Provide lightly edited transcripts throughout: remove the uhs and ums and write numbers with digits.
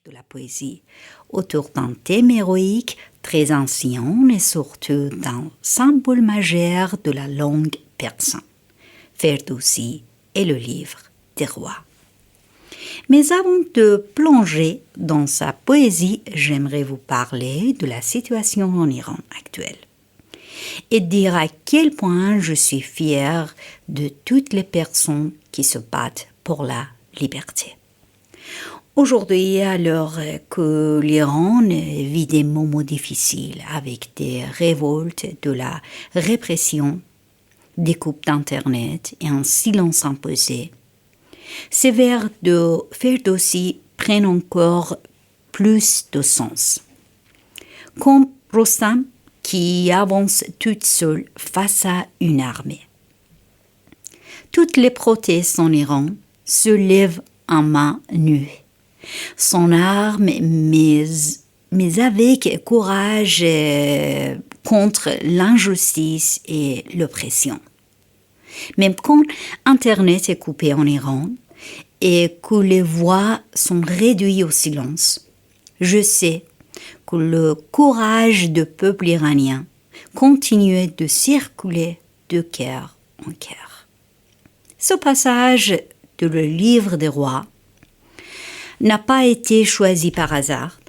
de la poésie, autour d'un thème héroïque très ancien et surtout d'un symbole majeur de la langue persane. Ferdowsi est le livre des rois. Mais avant de plonger dans sa poésie, j'aimerais vous parler de la situation en Iran actuelle et dire à quel point je suis fière de toutes les personnes qui se battent pour la liberté. Aujourd'hui, alors que l'Iran vit des moments difficiles avec des révoltes, de la répression, des coupes d'Internet et un silence imposé, ces vers de Ferdowsi prennent encore plus de sens. Comme Rostam qui avance toute seule face à une armée. Toutes les protestes en Iran se lèvent en main nue, sans armes, mais avec courage contre l'injustice et l'oppression. Même quand Internet est coupé en Iran et que les voix sont réduites au silence, je sais que le courage du peuple iranien continue de circuler de cœur en cœur. Ce passage de le livre des rois n'a pas été choisi par hasard.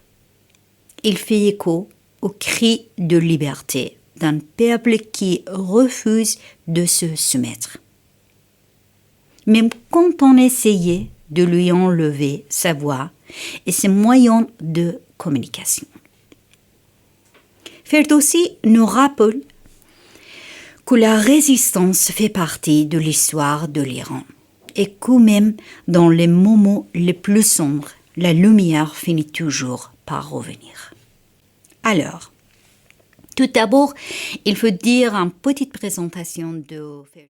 Il fait écho au cri de liberté d'un peuple qui refuse de se soumettre. Même quand on essayait de lui enlever sa voix et ses moyens de communication. Ferdowsi nous rappelle que la résistance fait partie de l'histoire de l'Iran et que même dans les moments les plus sombres, la lumière finit toujours par revenir. Alors, tout d'abord, il faut dire une petite présentation de Ferdowsi.